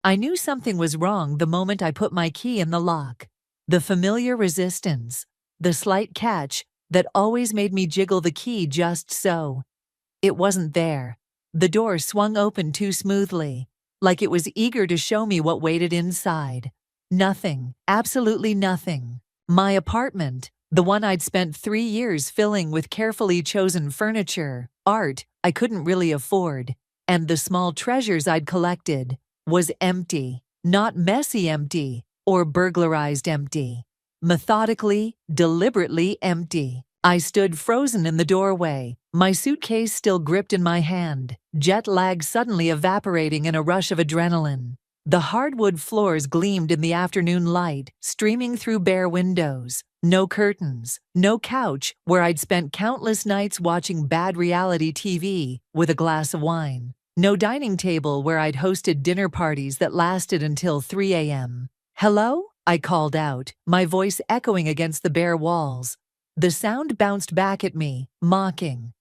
I knew something was wrong the moment I put my key in the lock. The familiar resistance, the slight catch that always made me jiggle the key just so. It wasn't there. The door swung open too smoothly, like it was eager to show me what waited inside. Nothing, absolutely nothing. My apartment, the one I'd spent 3 years filling with carefully chosen furniture, art I couldn't really afford, and the small treasures I'd collected, was empty. Not messy empty, or burglarized empty. Methodically, deliberately empty. I stood frozen in the doorway, my suitcase still gripped in my hand, jet lag suddenly evaporating in a rush of adrenaline. The hardwood floors gleamed in the afternoon light, streaming through bare windows. No curtains, no couch where I'd spent countless nights watching bad reality TV with a glass of wine. No dining table where I'd hosted dinner parties that lasted until 3 a.m. "Hello?" I called out, my voice echoing against the bare walls. The sound bounced back at me, mocking.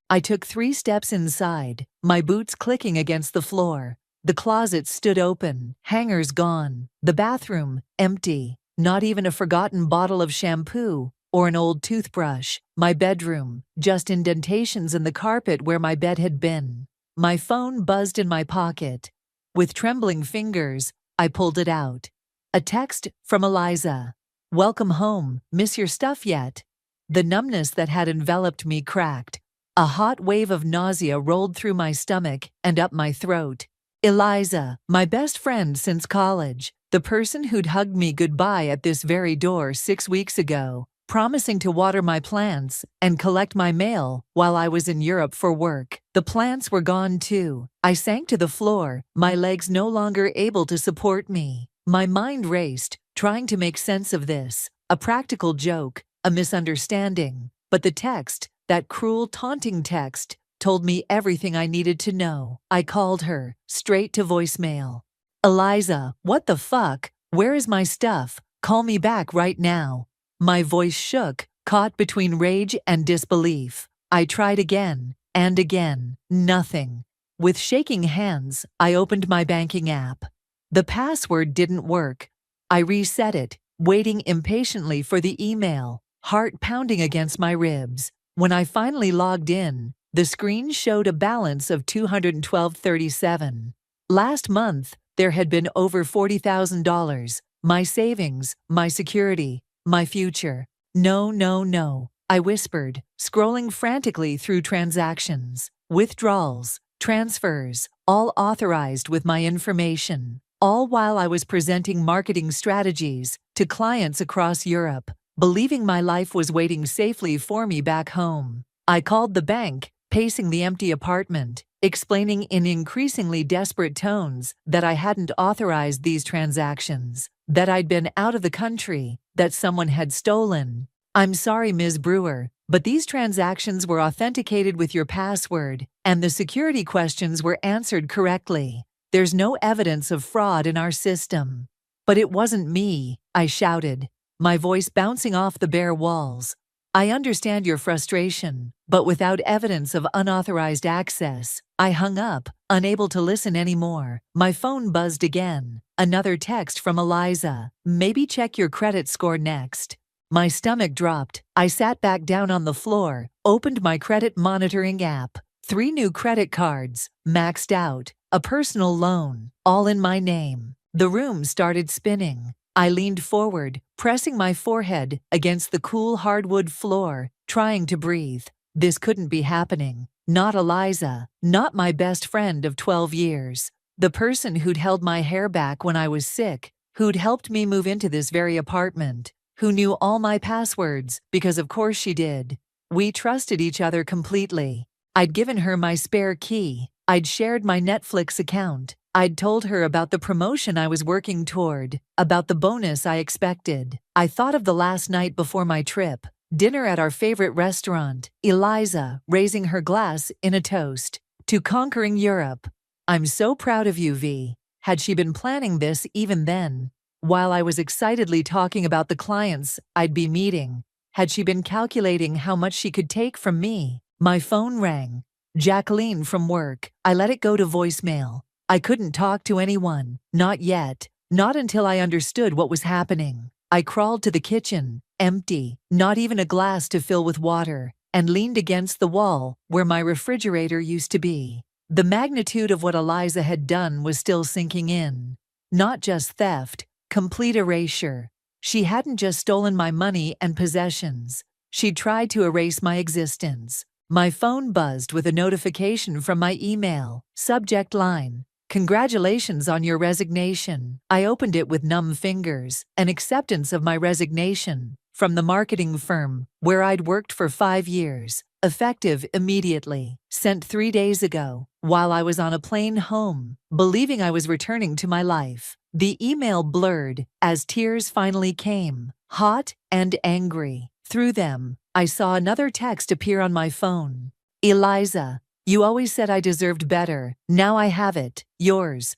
I took 3 steps inside, my boots clicking against the floor. The closet stood open, hangers gone. The bathroom, empty. Not even a forgotten bottle of shampoo or an old toothbrush. My bedroom, just indentations in the carpet where my bed had been. My phone buzzed in my pocket. With trembling fingers, I pulled it out. A text from Eliza. "Welcome home, miss your stuff yet?" The numbness that had enveloped me cracked. A hot wave of nausea rolled through my stomach and up my throat. Eliza, my best friend since college, the person who'd hugged me goodbye at this very door 6 weeks ago, promising to water my plants and collect my mail while I was in Europe for work. The plants were gone too. I sank to the floor, my legs no longer able to support me. My mind raced, trying to make sense of this. A practical joke, a misunderstanding. But the text, that cruel, taunting text, told me everything I needed to know. I called her, straight to voicemail. "Eliza, what the fuck? Where is my stuff? Call me back right now." My voice shook, caught between rage and disbelief. I tried again, and again. Nothing. With shaking hands, I opened my banking app. The password didn't work. I reset it, waiting impatiently for the email, heart pounding against my ribs. When I finally logged in, the screen showed a balance of $212.37. Last month, there had been over $40,000. My savings, my security, my future. "No, no, no," I whispered, scrolling frantically through transactions, withdrawals, transfers, all authorized with my information. All while I was presenting marketing strategies to clients across Europe, believing my life was waiting safely for me back home. I called the bank, pacing the empty apartment, explaining in increasingly desperate tones that I hadn't authorized these transactions, that I'd been out of the country, that someone had stolen. "I'm sorry, Ms. Brewer, but these transactions were authenticated with your password, and the security questions were answered correctly. There's no evidence of fraud in our system." "But it wasn't me," I shouted, my voice bouncing off the bare walls. "I understand your frustration, but without evidence of unauthorized access." I hung up, unable to listen anymore. My phone buzzed again. Another text from Eliza. "Maybe check your credit score next." My stomach dropped. I sat back down on the floor, opened my credit monitoring app. 3 new credit cards, maxed out, a personal loan, all in my name. The room started spinning. I leaned forward, pressing my forehead against the cool hardwood floor, trying to breathe. This couldn't be happening. Not Eliza, not my best friend of 12 years. The person who'd held my hair back when I was sick, who'd helped me move into this very apartment, who knew all my passwords, because of course she did. We trusted each other completely. I'd given her my spare key. I'd shared my Netflix account. I'd told her about the promotion I was working toward, about the bonus I expected. I thought of the last night before my trip, dinner at our favorite restaurant, Eliza raising her glass in a toast to conquering Europe. "I'm so proud of you, V." Had she been planning this even then? While I was excitedly talking about the clients I'd be meeting, had she been calculating how much she could take from me? My phone rang. Jacqueline from work. I let it go to voicemail. I couldn't talk to anyone, not yet, not until I understood what was happening. I crawled to the kitchen, empty, not even a glass to fill with water, and leaned against the wall where my refrigerator used to be. The magnitude of what Eliza had done was still sinking in. Not just theft, complete erasure. She hadn't just stolen my money and possessions. She'd tried to erase my existence. My phone buzzed with a notification from my email. Subject line: "Congratulations on your resignation." I opened it with numb fingers, an acceptance of my resignation from the marketing firm where I'd worked for 5 years, effective immediately, sent 3 days ago, while I was on a plane home, believing I was returning to my life. The email blurred as tears finally came, hot and angry. Through them, I saw another text appear on my phone. "Eliza, you always said I deserved better. Now I have it. Yours.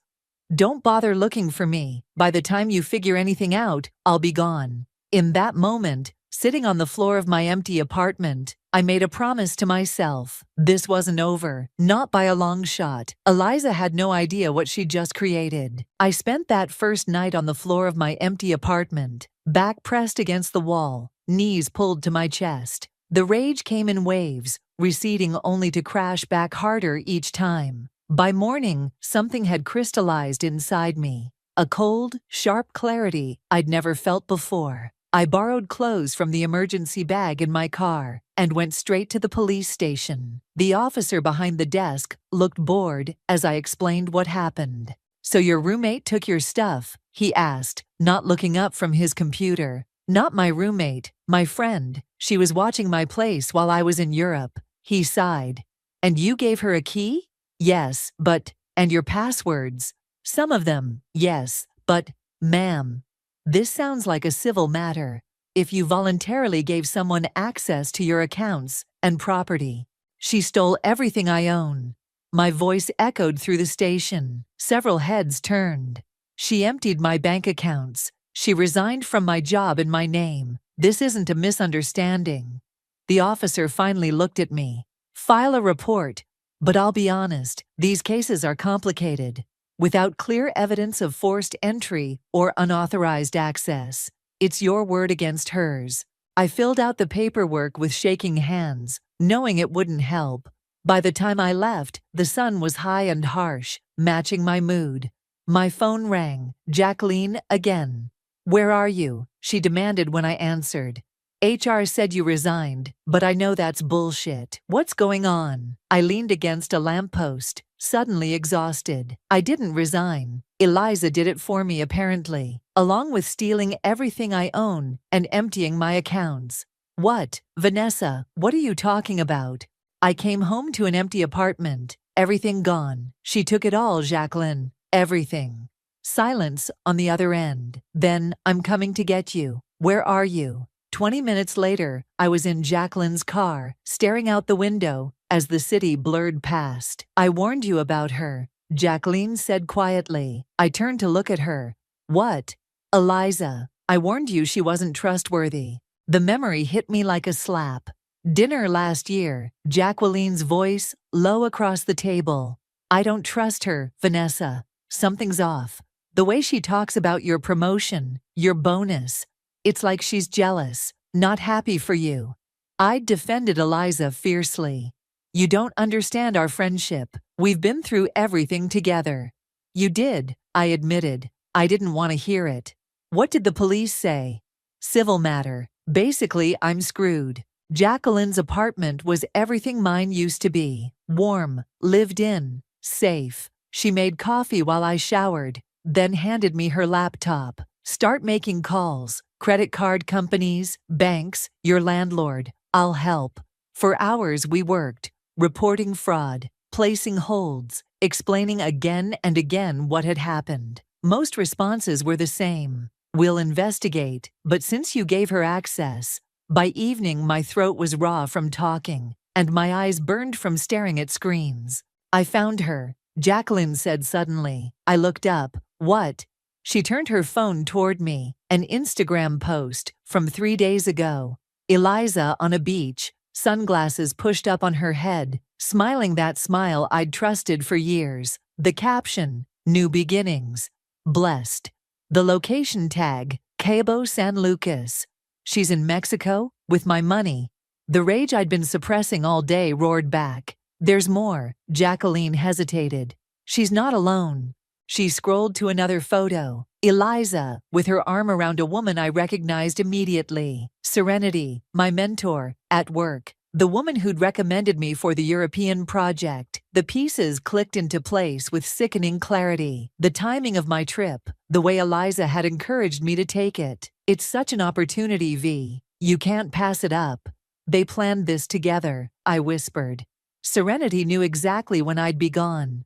Don't bother looking for me. By the time you figure anything out, I'll be gone." In that moment, sitting on the floor of my empty apartment, I made a promise to myself. This wasn't over, not by a long shot. Eliza had no idea what she'd just created. I spent that first night on the floor of my empty apartment, back pressed against the wall, knees pulled to my chest. The rage came in waves, receding only to crash back harder each time. By morning, something had crystallized inside me. A cold, sharp clarity I'd never felt before. I borrowed clothes from the emergency bag in my car and went straight to the police station. The officer behind the desk looked bored as I explained what happened. "So your roommate took your stuff?" he asked, not looking up from his computer. "Not my roommate, my friend. She was watching my place while I was in Europe." He sighed. "And you gave her a key?" "Yes, but, and your passwords?" "Some of them, yes, but, ma'am, this sounds like a civil matter. If you voluntarily gave someone access to your accounts and property." "She stole everything I own." My voice echoed through the station. Several heads turned. "She emptied my bank accounts. She resigned from my job in my name. This isn't a misunderstanding." The officer finally looked at me. "File a report. But I'll be honest, these cases are complicated. Without clear evidence of forced entry or unauthorized access, it's your word against hers." I filled out the paperwork with shaking hands, knowing it wouldn't help. By the time I left, the sun was high and harsh, matching my mood. My phone rang. Jacqueline again. "Where are you?" she demanded when I answered. "HR said you resigned, but I know that's bullshit. What's going on?" I leaned against a lamppost, suddenly exhausted. "I didn't resign. Eliza did it for me apparently, along with stealing everything I own and emptying my accounts." "What? Vanessa, what are you talking about?" "I came home to an empty apartment. Everything gone. She took it all, Jacqueline. Everything." Silence on the other end. Then, "I'm coming to get you. Where are you?" 20 minutes later, I was in Jacqueline's car, staring out the window as the city blurred past. "I warned you about her," Jacqueline said quietly. I turned to look at her. "What?" "Eliza. I warned you she wasn't trustworthy." The memory hit me like a slap. "Dinner last year," Jacqueline's voice low across the table. "I don't trust her, Vanessa. Something's off. The way she talks about your promotion, your bonus. It's like she's jealous, not happy for you." I defended Eliza fiercely. "You don't understand our friendship. We've been through everything together." "You did," I admitted. I didn't want to hear it. "What did the police say?" "Civil matter. Basically, I'm screwed." Jacqueline's apartment was everything mine used to be. Warm, lived in, safe. She made coffee while I showered, then handed me her laptop. "Start making calls. Credit card companies, banks, your landlord. I'll help." For hours we worked, reporting fraud, placing holds, explaining again and again what had happened. Most responses were the same. "We'll investigate, but since you gave her access." By evening my throat was raw from talking, and my eyes burned from staring at screens. "I found her," Jacqueline said suddenly. I looked up. "What?" She turned her phone toward me. An Instagram post from 3 days ago. Eliza on a beach, sunglasses pushed up on her head, smiling that smile I'd trusted for years. The caption, New Beginnings. Blessed. The location tag, Cabo San Lucas. She's in Mexico, with my money. The rage I'd been suppressing all day roared back. There's more. Jacqueline hesitated. She's not alone. She scrolled to another photo. Eliza, with her arm around a woman I recognized immediately. Serenity, my mentor, at work. The woman who'd recommended me for the European project. The pieces clicked into place with sickening clarity. The timing of my trip, the way Eliza had encouraged me to take it. It's such an opportunity, V. You can't pass it up. They planned this together, I whispered. Serenity knew exactly when I'd be gone.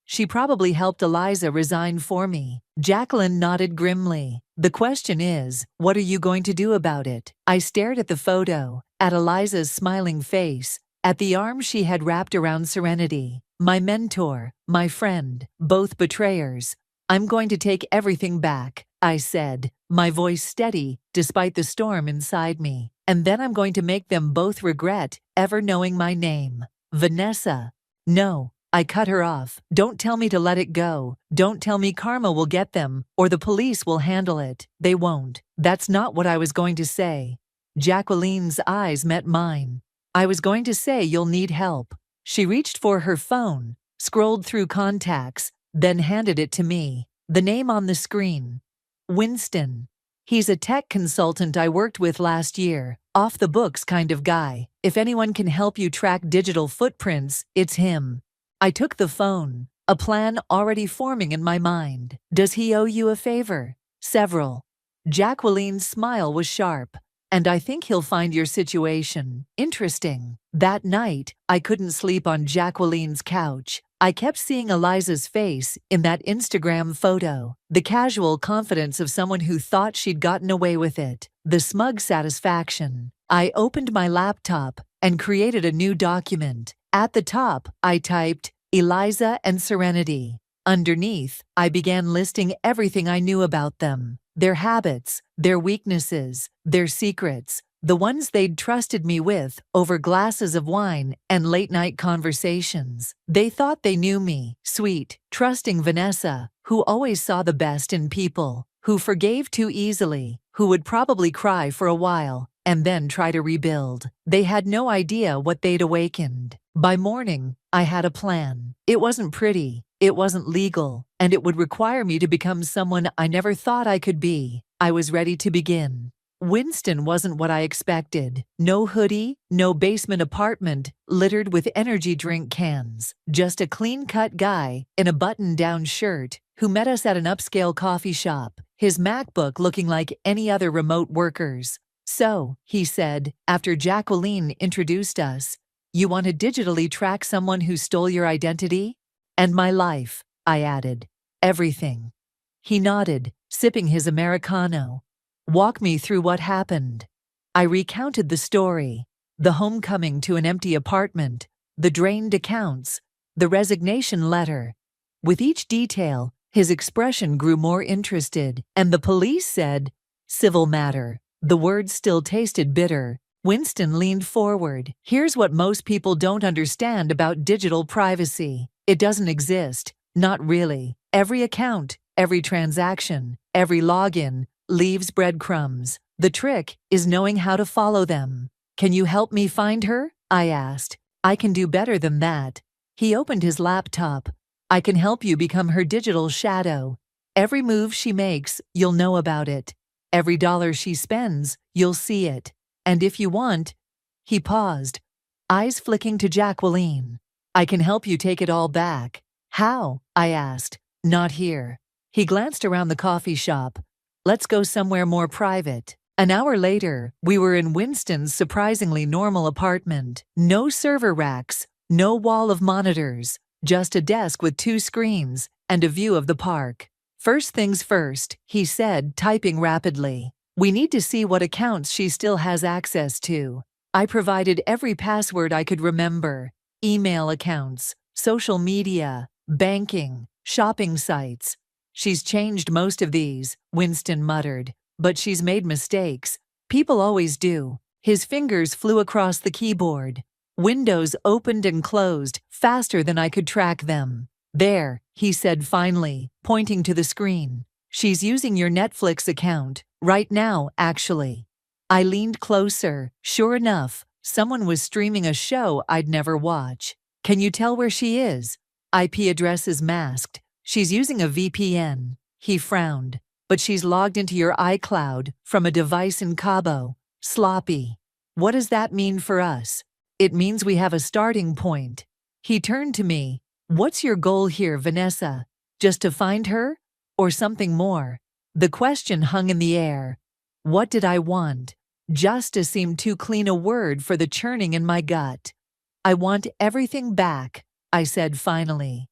She probably helped Eliza resign for me. Jacqueline nodded grimly. The question is, what are you going to do about it? I stared at the photo, at Eliza's smiling face, at the arm she had wrapped around Serenity. My mentor, my friend, both betrayers. I'm going to take everything back, I said, my voice steady despite the storm inside me. And then I'm going to make them both regret ever knowing my name. Vanessa. No. I cut her off. Don't tell me to let it go. Don't tell me karma will get them, or the police will handle it. They won't. That's not what I was going to say. Jacqueline's eyes met mine. I was going to say you'll need help. She reached for her phone, scrolled through contacts, then handed it to me. The name on the screen. Winston. He's a tech consultant I worked with last year. Off the books kind of guy. If anyone can help you track digital footprints, it's him. I took the phone, a plan already forming in my mind. Does he owe you a favor? Several. Jacqueline's smile was sharp. And I think he'll find your situation interesting. That night, I couldn't sleep on Jacqueline's couch. I kept seeing Eliza's face in that Instagram photo. The casual confidence of someone who thought she'd gotten away with it. The smug satisfaction. I opened my laptop and created a new document. At the top, I typed, Eliza and Serenity. Underneath, I began listing everything I knew about them. Their habits, their weaknesses, their secrets, the ones they'd trusted me with over glasses of wine and late-night conversations. They thought they knew me, sweet, trusting Vanessa, who always saw the best in people, who forgave too easily, who would probably cry for a while, and then try to rebuild. They had no idea what they'd awakened. By morning, I had a plan. It wasn't pretty, it wasn't legal, and it would require me to become someone I never thought I could be. I was ready to begin. Winston wasn't what I expected. No hoodie, no basement apartment littered with energy drink cans. Just a clean-cut guy in a button-down shirt who met us at an upscale coffee shop, his MacBook looking like any other remote worker's. So, he said, after Jacqueline introduced us, you want to digitally track someone who stole your identity? And my life, I added. Everything. He nodded, sipping his Americano. Walk me through what happened. I recounted the story. The homecoming to an empty apartment, the drained accounts, the resignation letter. With each detail, his expression grew more interested, and the police said, civil matter. The words still tasted bitter. Winston leaned forward. Here's what most people don't understand about digital privacy. It doesn't exist. Not really. Every account, every transaction, every login leaves breadcrumbs. The trick is knowing how to follow them. Can you help me find her? I asked. I can do better than that. He opened his laptop. I can help you become her digital shadow. Every move she makes, you'll know about it. Every dollar she spends, you'll see it. And if you want, he paused, eyes flicking to Jacqueline. I can help you take it all back. How? I asked. Not here. He glanced around the coffee shop. Let's go somewhere more private. An hour later, we were in Winston's surprisingly normal apartment. No server racks, no wall of monitors, just a desk with 2 screens and a view of the park. First things first, he said, typing rapidly. We need to see what accounts she still has access to. I provided every password I could remember. Email accounts, social media, banking, shopping sites. She's changed most of these, Winston muttered. But she's made mistakes. People always do. His fingers flew across the keyboard. Windows opened and closed faster than I could track them. There, he said finally, pointing to the screen. She's using your Netflix account, right now, actually. I leaned closer. Sure enough, someone was streaming a show I'd never watch. Can you tell where she is? IP address is masked. She's using a VPN. He frowned. But she's logged into your iCloud from a device in Cabo. Sloppy. What does that mean for us? It means we have a starting point. He turned to me. What's your goal here, Vanessa? Just to find her? Or something more? The question hung in the air. What did I want? Justice seemed too clean a word for the churning in my gut. I want everything back, I said finally.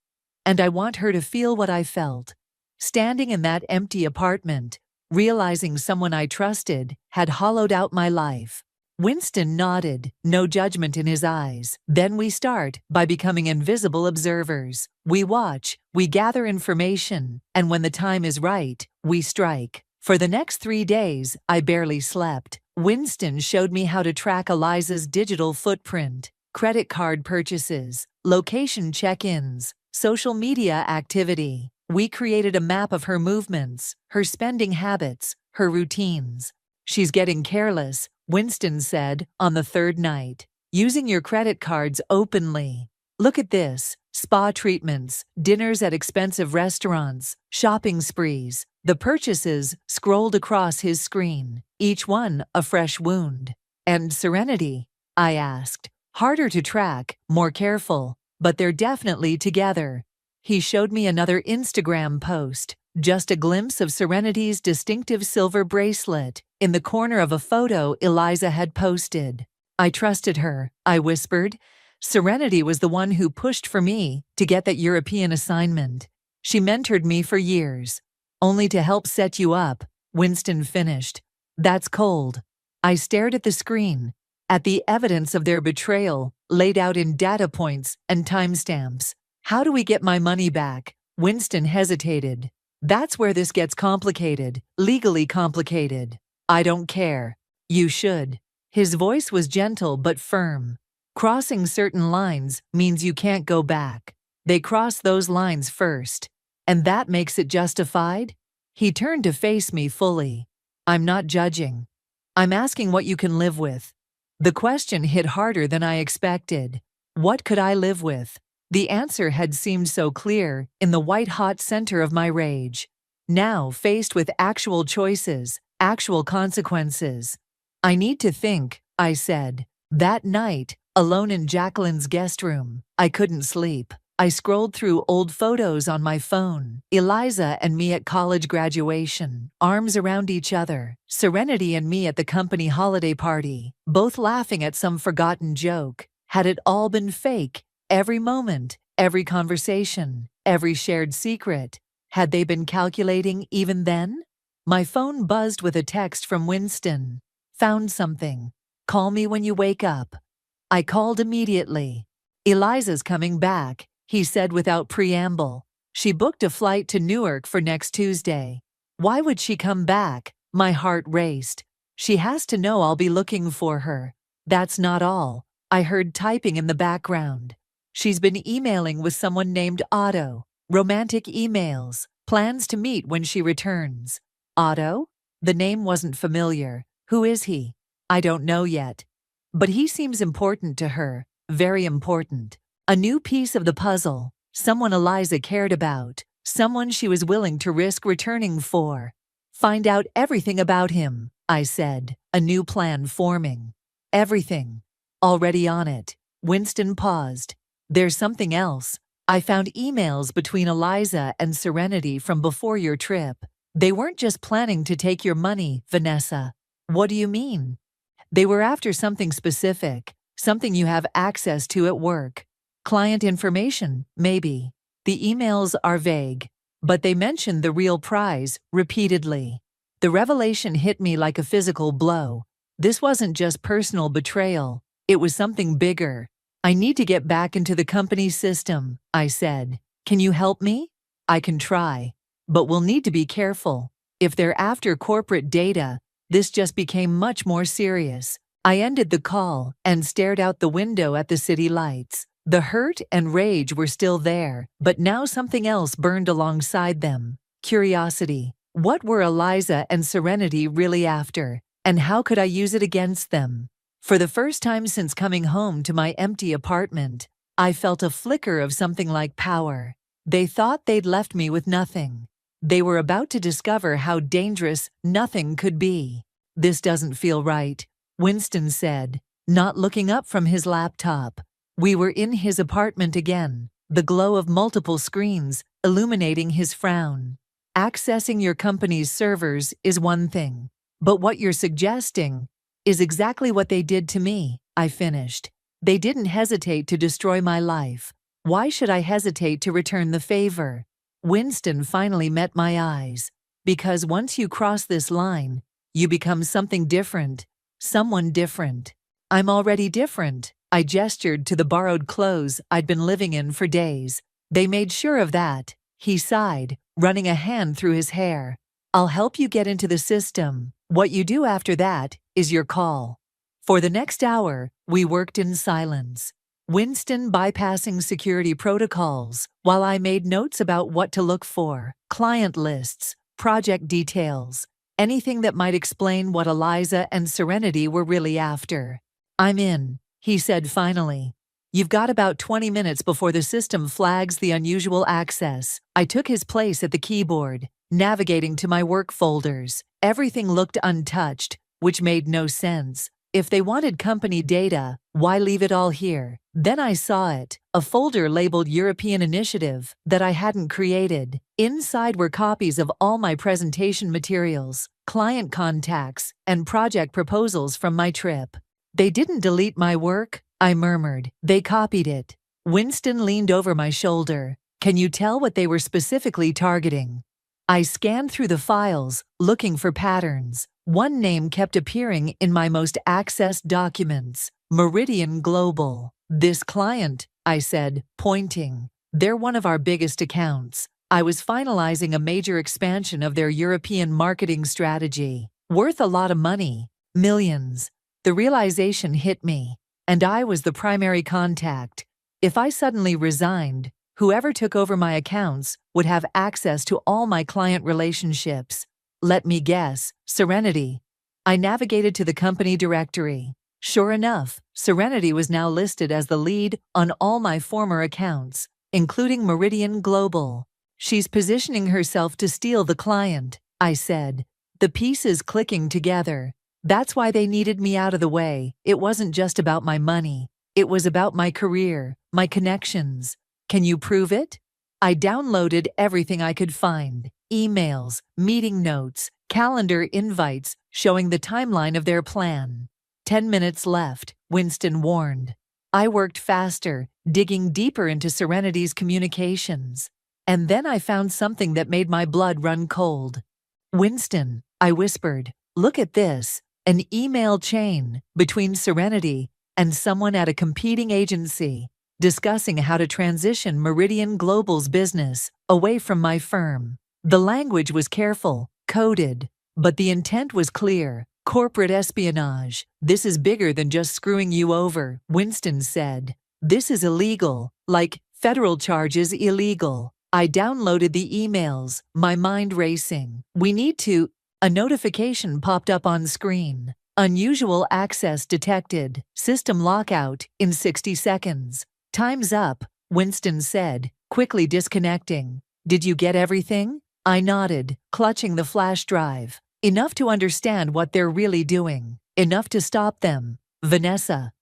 And I want her to feel what I felt. Standing in that empty apartment, realizing someone I trusted had hollowed out my life. Winston nodded, no judgment in his eyes. Then we start by becoming invisible observers. We watch, we gather information, and when the time is right, we strike. For the next 3 days, I barely slept. Winston showed me how to track Eliza's digital footprint, credit card purchases, location check-ins, social media activity. We created a map of her movements, her spending habits, her routines. She's getting careless, Winston said, on the 3rd night. Using your credit cards openly. Look at this. Spa treatments, dinners at expensive restaurants, shopping sprees. The purchases scrolled across his screen, each one a fresh wound. And Serenity? I asked. Harder to track, more careful, but they're definitely together. He showed me another Instagram post, just a glimpse of Serenity's distinctive silver bracelet in the corner of a photo Eliza had posted. I trusted her, I whispered. Serenity was the one who pushed for me to get that European assignment. She mentored me for years. Only to help set you up, Winston finished. That's cold. I stared at the screen, at the evidence of their betrayal laid out in data points and timestamps. How do we get my money back? Winston hesitated. That's where this gets complicated, legally complicated. I don't care. You should. His voice was gentle but firm. Crossing certain lines means you can't go back. They cross those lines first. And that makes it justified? He turned to face me fully. I'm not judging. I'm asking what you can live with. The question hit harder than I expected. What could I live with? The answer had seemed so clear in the white-hot center of my rage. Now, faced with actual choices, actual consequences. I need to think, I said. That night, alone in Jacqueline's guest room, I couldn't sleep. I scrolled through old photos on my phone. Eliza and me at college graduation, arms around each other. Serenity and me at the company holiday party, both laughing at some forgotten joke. Had it all been fake? Every moment, every conversation, every shared secret. Had they been calculating even then? My phone buzzed with a text from Winston. Found something. Call me when you wake up. I called immediately. Eliza's coming back, he said without preamble. She booked a flight to Newark for next Tuesday. Why would she come back? My heart raced. She has to know I'll be looking for her. That's not all. I heard typing in the background. She's been emailing with someone named Otto. Romantic emails. Plans to meet when she returns. Otto? The name wasn't familiar. Who is he? I don't know yet. But he seems important to her. Very important. A new piece of the puzzle. Someone Eliza cared about. Someone she was willing to risk returning for. Find out everything about him, I said, a new plan forming. Everything. Already on it. Winston paused. There's something else. I found emails between Eliza and Serenity from before your trip. They weren't just planning to take your money, Vanessa. What do you mean? They were after something specific, something you have access to at work. Client information, maybe. The emails are vague, but they mentioned the real prize repeatedly. The revelation hit me like a physical blow. This wasn't just personal betrayal. It was something bigger. I need to get back into the company system, I said. Can you help me? I can try. But we'll need to be careful. If they're after corporate data, this just became much more serious. I ended the call and stared out the window at the city lights. The hurt and rage were still there, but now something else burned alongside them. Curiosity. What were Eliza and Serenity really after, and how could I use it against them? For the first time since coming home to my empty apartment, I felt a flicker of something like power. They thought they'd left me with nothing. They were about to discover how dangerous nothing could be. "This doesn't feel right," Winston said, not looking up from his laptop. We were in his apartment again, the glow of multiple screens illuminating his frown. "Accessing your company's servers is one thing, but what you're suggesting is exactly what they did to me," I finished. "They didn't hesitate to destroy my life. Why should I hesitate to return the favor?" Winston finally met my eyes. "Because once you cross this line, you become something different, someone different." "I'm already different." I gestured to the borrowed clothes I'd been living in for days. "They made sure of that." He sighed, running a hand through his hair. "I'll help you get into the system. What you do after that is your call." For the next hour, we worked in silence. Winston bypassing security protocols, while I made notes about what to look for, client lists, project details, anything that might explain what Eliza and Serenity were really after. "I'm in," he said finally. "You've got about 20 minutes before the system flags the unusual access." I took his place at the keyboard, navigating to my work folders. Everything looked untouched, which made no sense. If they wanted company data, why leave it all here? Then I saw it, a folder labeled European Initiative that I hadn't created. Inside were copies of all my presentation materials, client contacts, and project proposals from my trip. "They didn't delete my work," I murmured. "They copied it." Winston leaned over my shoulder. "Can you tell what they were specifically targeting?" I scanned through the files, looking for patterns. One name kept appearing in my most accessed documents: Meridian Global. "This client," I said, pointing. "They're one of our biggest accounts." I was finalizing a major expansion of their European marketing strategy. Worth a lot of money. Millions. The realization hit me. And I was the primary contact. If I suddenly resigned, whoever took over my accounts would have access to all my client relationships. Let me guess, Serenity. I navigated to the company directory. Sure enough, Serenity was now listed as the lead on all my former accounts, including Meridian Global. "She's positioning herself to steal the client," I said. The pieces clicking together. That's why they needed me out of the way. It wasn't just about my money. It was about my career, my connections. "Can you prove it?" I downloaded everything I could find. Emails, meeting notes, calendar invites showing the timeline of their plan. 10 minutes left, Winston warned. I worked faster, digging deeper into Serenity's communications. And then I found something that made my blood run cold. "Winston," I whispered, "look at this. An email chain between Serenity and someone at a competing agency, discussing how to transition Meridian Global's business away from my firm." The language was careful, coded, but the intent was clear. "Corporate espionage. This is bigger than just screwing you over," Winston said. "This is illegal, like federal charges illegal." I downloaded the emails, my mind racing. "We need to—" A notification popped up on screen. "Unusual access detected. System lockout in 60 seconds. "Time's up," Winston said, quickly disconnecting. "Did you get everything?" I nodded, clutching the flash drive. "Enough to understand what they're really doing. Enough to stop them. Vanessa."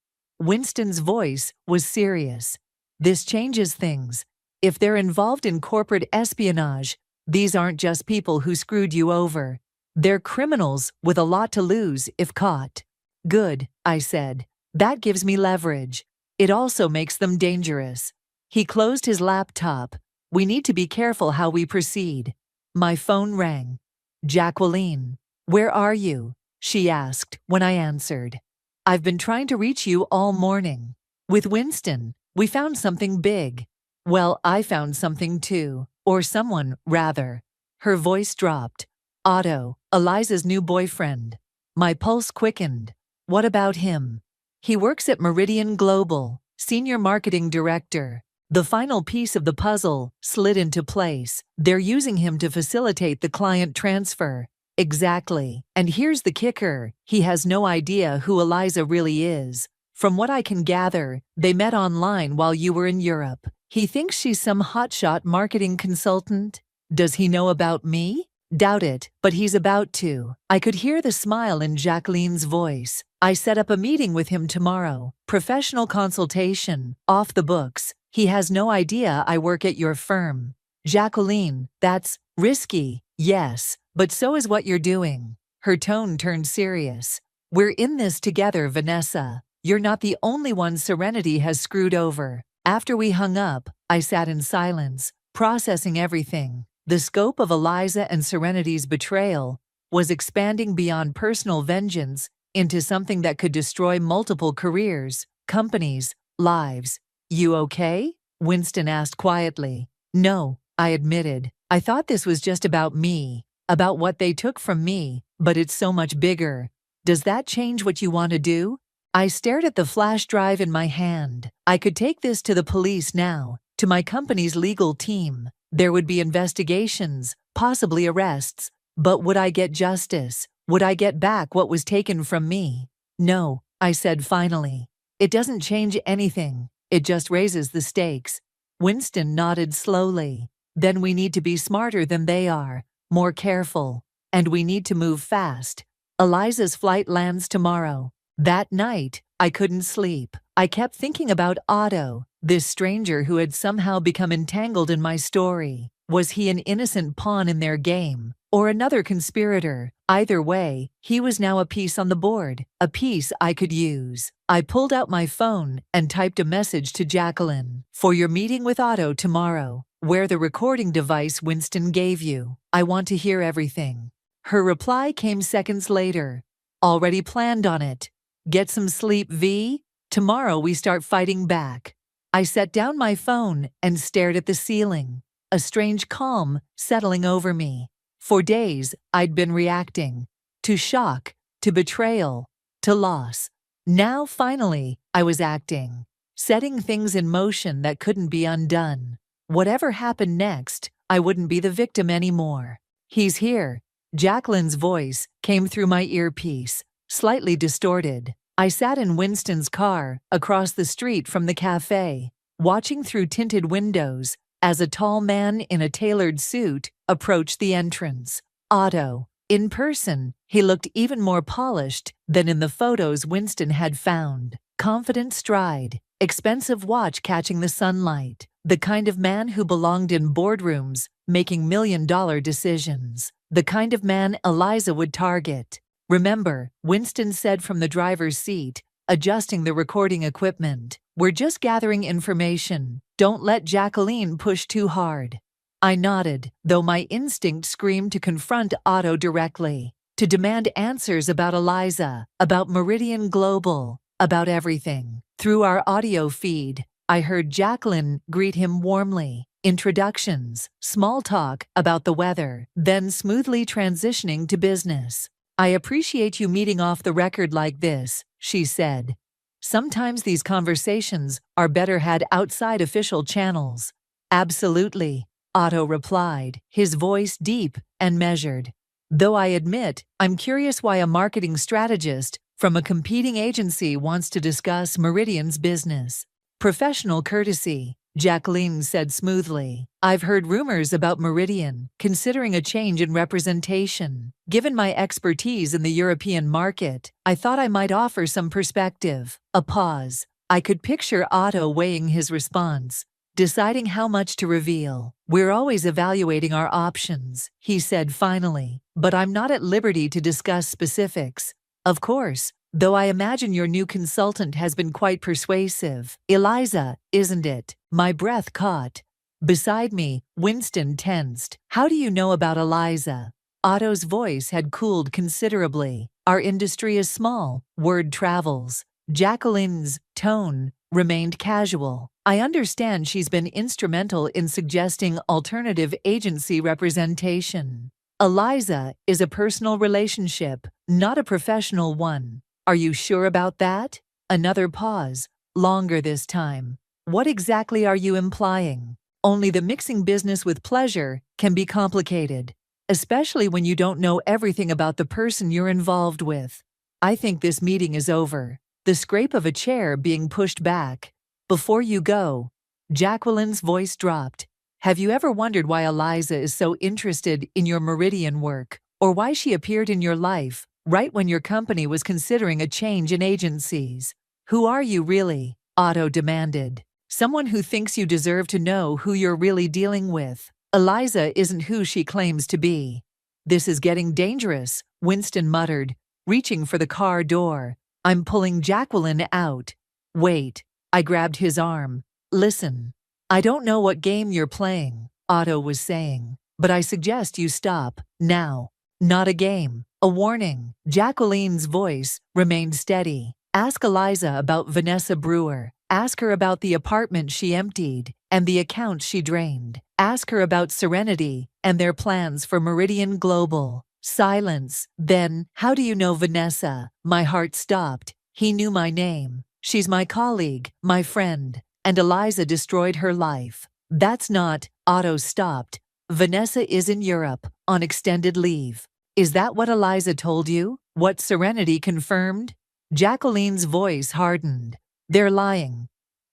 Winston's voice was serious. "This changes things. If they're involved in corporate espionage, these aren't just people who screwed you over. They're criminals with a lot to lose if caught." "Good," I said. "That gives me leverage. It also makes them dangerous." He closed his laptop. "We need to be careful how we proceed." My phone rang. "Jacqueline, where are you?" she asked when I answered. "I've been trying to reach you all morning. With Winston, we found something big." "Well, I found something too. Or someone, rather." Her voice dropped. "Otto, Eliza's new boyfriend." My pulse quickened. "What about him?" "He works at Meridian Global. Senior Marketing Director. The final piece of the puzzle slid into place. They're using him to facilitate the client transfer. Exactly. And here's the kicker. He has no idea who Eliza really is. From what I can gather, they met online while you were in Europe. He thinks she's some hotshot marketing consultant. Does he know about me? Doubt it, but he's about to. I could hear the smile in Jacqueline's voice. I set up a meeting with him tomorrow. Professional consultation, off the books. He has no idea I work at your firm. Jacqueline, that's risky. Yes, but so is what you're doing. Her tone turned serious. We're in this together, Vanessa. You're not the only one Serenity has screwed over. After we hung up, I sat in silence, processing everything. The scope of Eliza and Serenity's betrayal was expanding beyond personal vengeance into something that could destroy multiple careers, companies, lives. You okay? Winston asked quietly. No, I admitted. I thought this was just about me, about what they took from me, but it's so much bigger. Does that change what you want to do? I stared at the flash drive in my hand. I could take this to the police now, to my company's legal team. There would be investigations, possibly arrests. But would I get justice? Would I get back what was taken from me? No, I said finally. It doesn't change anything. It just raises the stakes. Winston nodded slowly. Then we need to be smarter than they are, more careful. And we need to move fast. Eliza's flight lands tomorrow. That night, I couldn't sleep. I kept thinking about Otto, this stranger who had somehow become entangled in my story. Was he an innocent pawn in their game, or another conspirator? Either way, he was now a piece on the board, a piece I could use. I pulled out my phone and typed a message to Jacqueline. For your meeting with Otto tomorrow, wear the recording device Winston gave you. I want to hear everything. Her reply came seconds later. Already planned on it. Get some sleep, V. Tomorrow we start fighting back. I set down my phone and stared at the ceiling, a strange calm settling over me. For days, I'd been reacting to shock, to betrayal, to loss. Now, finally, I was acting, setting things in motion that couldn't be undone. Whatever happened next, I wouldn't be the victim anymore. He's here. Jacqueline's voice came through my earpiece, slightly distorted. I sat in Winston's car, across the street from the cafe, watching through tinted windows as a tall man in a tailored suit approached the entrance. Otto. In person, he looked even more polished than in the photos Winston had found. Confident stride, expensive watch catching the sunlight, the kind of man who belonged in boardrooms, making million-dollar decisions, the kind of man Eliza would target. Remember, Winston said from the driver's seat, adjusting the recording equipment, we're just gathering information. Don't let Jacqueline push too hard. I nodded, though my instinct screamed to confront Otto directly, to demand answers about Eliza, about Meridian Global, about everything. Through our audio feed, I heard Jacqueline greet him warmly. Introductions, small talk about the weather, then smoothly transitioning to business. I appreciate you meeting off the record like this, she said. Sometimes these conversations are better had outside official channels. Absolutely, Otto replied, his voice deep and measured. Though I admit, I'm curious why a marketing strategist from a competing agency wants to discuss Meridian's business. Professional courtesy, Jacqueline said smoothly. I've heard rumors about Meridian considering a change in representation. Given my expertise in the European market, I thought I might offer some perspective. A pause. I could picture Otto weighing his response, deciding how much to reveal. We're always evaluating our options, he said finally, but I'm not at liberty to discuss specifics. Of course, though I imagine your new consultant has been quite persuasive. Eliza, isn't it? My breath caught. Beside me, Winston tensed. How do you know about Eliza? Otto's voice had cooled considerably. Our industry is small. Word travels. Jacqueline's tone remained casual. I understand she's been instrumental in suggesting alternative agency representation. Eliza is a personal relationship, not a professional one. Are you sure about that? Another pause. longer this time. What exactly are you implying? Only the mixing business with pleasure can be complicated, especially when you don't know everything about the person you're involved with. I think this meeting is over. The scrape of a chair being pushed back. Before you go, Jacqueline's voice dropped. Have you ever wondered why Eliza is so interested in your Meridian work, or why she appeared in your life right when your company was considering a change in agencies? Who are you really? Otto demanded. Someone who thinks you deserve to know who you're really dealing with. Eliza isn't who she claims to be. This is getting dangerous, Winston muttered, reaching for the car door. I'm pulling Jacqueline out. Wait. I grabbed his arm. Listen. I don't know what game you're playing, Otto was saying, but I suggest you stop, now. Not a game, a warning. Jacqueline's voice remained steady. Ask Eliza about Vanessa Brewer. Ask her about the apartment she emptied and the account she drained. Ask her about Serenity and their plans for Meridian Global. Silence. Then, how do you know Vanessa? My heart stopped. He knew my name. She's my colleague, my friend. And Eliza destroyed her life. That's not. Otto stopped. Vanessa is in Europe, on extended leave. Is that what Eliza told you? What Serenity confirmed? Jacqueline's voice hardened. They're lying.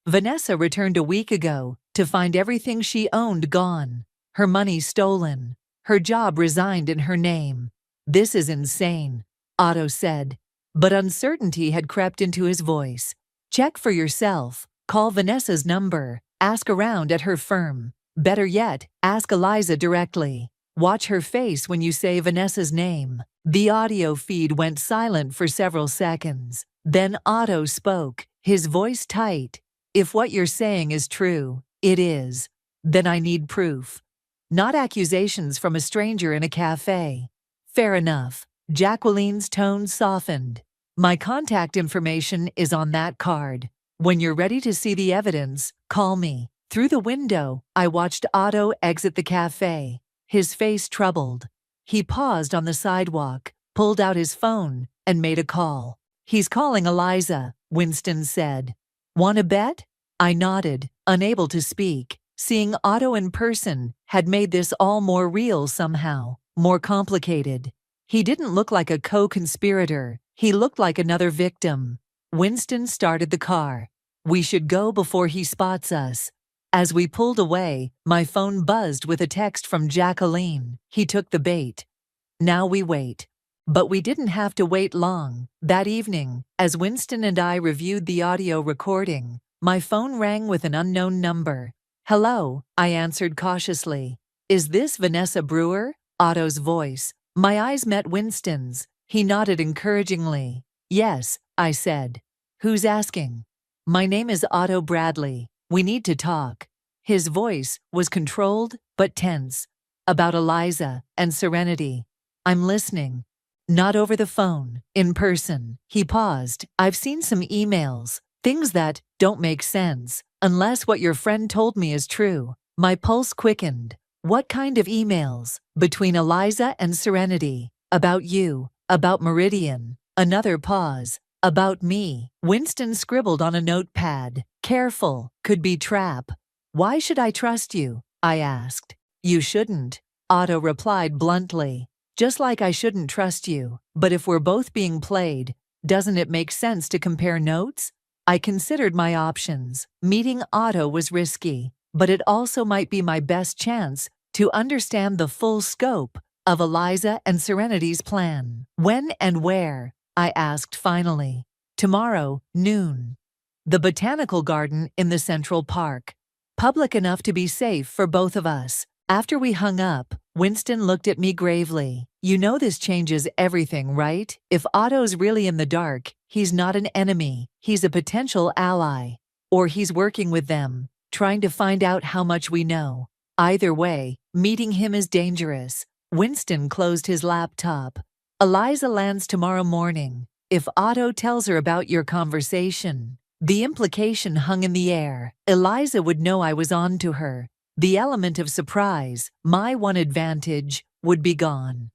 Vanessa returned a week ago to find everything she owned gone. Her money stolen. Her job resigned in her name. This is insane, Otto said. But uncertainty had crept into his voice. Check for yourself. Call Vanessa's number. Ask around at her firm. Better yet, ask Eliza directly. Watch her face when you say Vanessa's name. The audio feed went silent for several seconds. Then Otto spoke, his voice tight. If what you're saying is true, it is. Then I need proof. Not accusations from a stranger in a cafe. Fair enough. Jacqueline's tone softened. My contact information is on that card. When you're ready to see the evidence, call me. Through the window, I watched Otto exit the cafe, his face troubled. He paused on the sidewalk, pulled out his phone, and made a call. He's calling Eliza, Winston said. Want to bet? I nodded, unable to speak. Seeing Otto in person had made this all more real somehow, more complicated. He didn't look like a co-conspirator. He looked like another victim. Winston started the car. We should go before he spots us. As we pulled away, my phone buzzed with a text from Jacqueline. He took the bait. Now we wait. But we didn't have to wait long. That evening, as Winston and I reviewed the audio recording, my phone rang with an unknown number. Hello, I answered cautiously. Is this Vanessa Brewer? Otto's voice. My eyes met Winston's. He nodded encouragingly. Yes, I said. Who's asking? My name is Otto Bradley. We need to talk. His voice was controlled but tense. About Eliza and Serenity. I'm listening. Not over the phone, in person. He paused. I've seen some emails. Things that don't make sense, unless what your friend told me is true. My pulse quickened. What kind of emails? Between Eliza and Serenity. About you. About Meridian. Another pause. About me. Winston scribbled on a notepad. Careful. Could be trap. Why should I trust you? I asked. You shouldn't. Otto replied bluntly. Just like I shouldn't trust you. But if we're both being played, doesn't it make sense to compare notes? I considered my options. Meeting Otto was risky, but it also might be my best chance to understand the full scope of Eliza and Serenity's plan. When and where? I asked finally. Tomorrow, noon. The botanical garden in the Central Park. Public enough to be safe for both of us. After we hung up, Winston looked at me gravely. You know this changes everything, right? If Otto's really in the dark, he's not an enemy. He's a potential ally. Or he's working with them, trying to find out how much we know. Either way, meeting him is dangerous. Winston closed his laptop. Eliza lands tomorrow morning. If Otto tells her about your conversation, the implication hung in the air. Eliza would know I was on to her. The element of surprise, my one advantage, would be gone.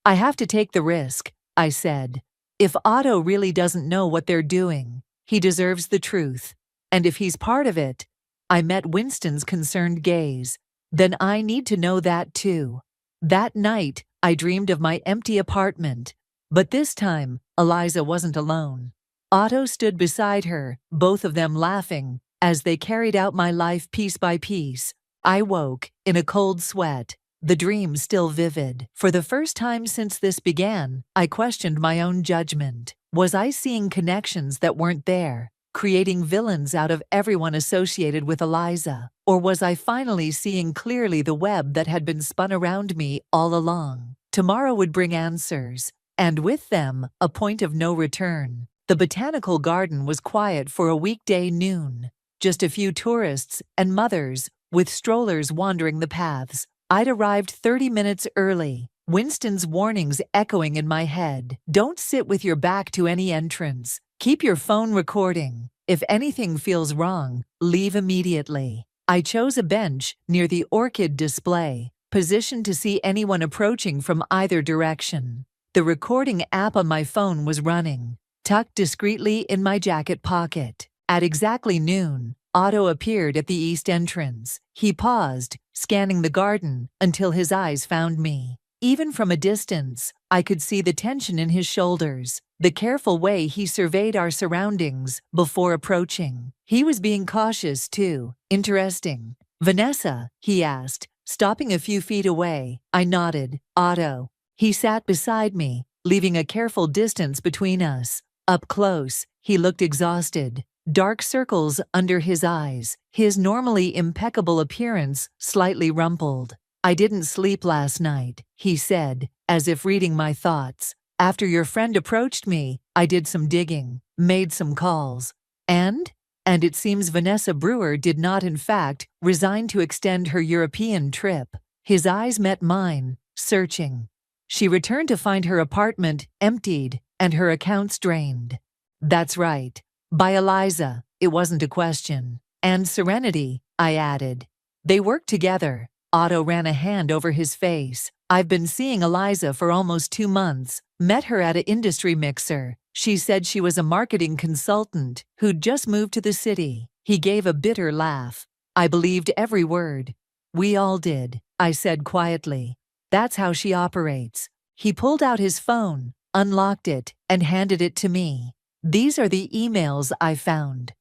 I have to take the risk, I said. If Otto really doesn't know what they're doing, he deserves the truth. And if he's part of it, I met Winston's concerned gaze. Then I need to know that too. That night, I dreamed of my empty apartment. But this time, Eliza wasn't alone. Otto stood beside her, both of them laughing, as they carried out my life piece by piece. I woke, in a cold sweat, the dream still vivid. For the first time since this began, I questioned my own judgment. Was I seeing connections that weren't there, creating villains out of everyone associated with Eliza? Or was I finally seeing clearly the web that had been spun around me all along? Tomorrow would bring answers, and with them, a point of no return. The botanical garden was quiet for a weekday noon. Just a few tourists and mothers, with strollers wandering the paths. I'd arrived 30 minutes early, Winston's warnings echoing in my head. Don't sit with your back to any entrance. Keep your phone recording. If anything feels wrong, leave immediately. I chose a bench near the orchid display, positioned to see anyone approaching from either direction. The recording app on my phone was running, tucked discreetly in my jacket pocket. At exactly noon, Otto appeared at the east entrance. He paused, scanning the garden, until his eyes found me. Even from a distance, I could see the tension in his shoulders, the careful way he surveyed our surroundings before approaching. He was being cautious, too. Interesting. Vanessa, he asked, stopping a few feet away. I nodded. Otto. He sat beside me, leaving a careful distance between us. Up close, he looked exhausted. Dark circles under his eyes, his normally impeccable appearance slightly rumpled. I didn't sleep last night, he said, as if reading my thoughts. After your friend approached me, I did some digging, made some calls. And it seems Vanessa Brewer did not in fact resign to extend her European trip. His eyes met mine, searching. She returned to find her apartment emptied and her accounts drained. That's right. By Eliza, it wasn't a question. And Serenity, I added. They worked together. Otto ran a hand over his face. I've been seeing Eliza for almost 2 months. Met her at an industry mixer. She said she was a marketing consultant who'd just moved to the city. He gave a bitter laugh. I believed every word. We all did, I said quietly. That's how she operates. He pulled out his phone, unlocked it, and handed it to me. These are the emails I found.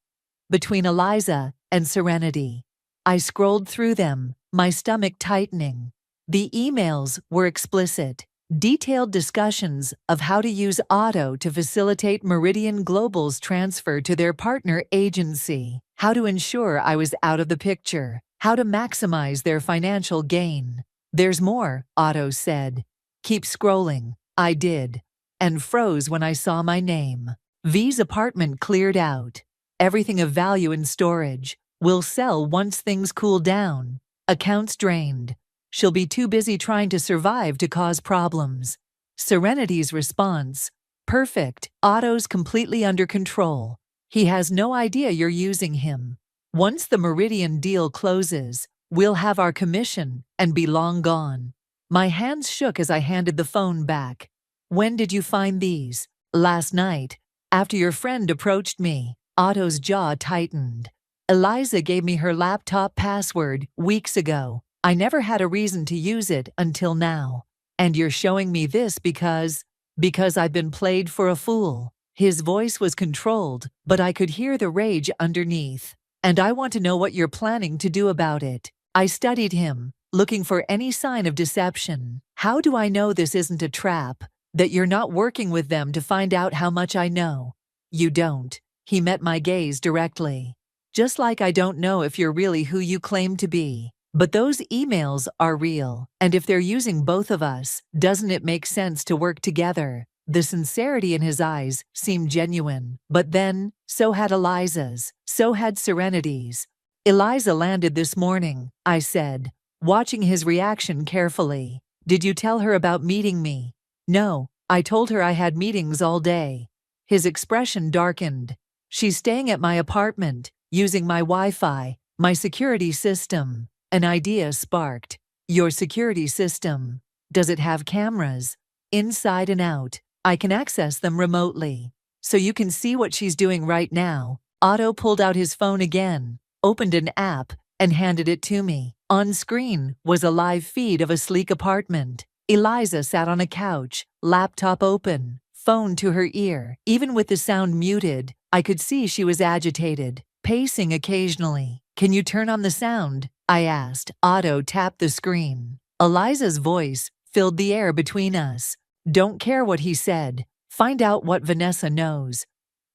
Between Eliza and Serenity. I scrolled through them, my stomach tightening. The emails were explicit, detailed discussions of how to use Otto to facilitate Meridian Global's transfer to their partner agency, how to ensure I was out of the picture, how to maximize their financial gain. There's more, Otto said. Keep scrolling. I did, and froze when I saw my name. V's apartment cleared out. Everything of value in storage. Will sell once things cool down. Accounts drained. She'll be too busy trying to survive to cause problems. Serenity's response. Perfect. Otto's completely under control. He has no idea you're using him. Once the Meridian deal closes, we'll have our commission and be long gone. My hands shook as I handed the phone back. When did you find these? Last night. After your friend approached me. Otto's jaw tightened. Eliza gave me her laptop password weeks ago. I never had a reason to use it until now. And you're showing me this because I've been played for a fool. His voice was controlled, but I could hear the rage underneath. And I want to know what you're planning to do about it. I studied him, looking for any sign of deception. How do I know this isn't a trap? That you're not working with them to find out how much I know? You don't. He met my gaze directly. Just like I don't know if you're really who you claim to be. But those emails are real. And if they're using both of us, doesn't it make sense to work together? The sincerity in his eyes seemed genuine. But then, so had Eliza's. So had Serenity's. Eliza landed this morning, I said, watching his reaction carefully. Did you tell her about meeting me? No, I told her I had meetings all day. His expression darkened. She's staying at my apartment, using my Wi-Fi, my security system. An idea sparked. Your security system. Does it have cameras? Inside and out. I can access them remotely. So you can see what she's doing right now. Otto pulled out his phone again, opened an app, and handed it to me. On screen was a live feed of a sleek apartment. Eliza sat on a couch, laptop open, phone to her ear. Even with the sound muted, I could see she was agitated, pacing occasionally. "Can you turn on the sound?" I asked. Otto tapped the screen. Eliza's voice filled the air between us. "Don't care what he said. Find out what Vanessa knows."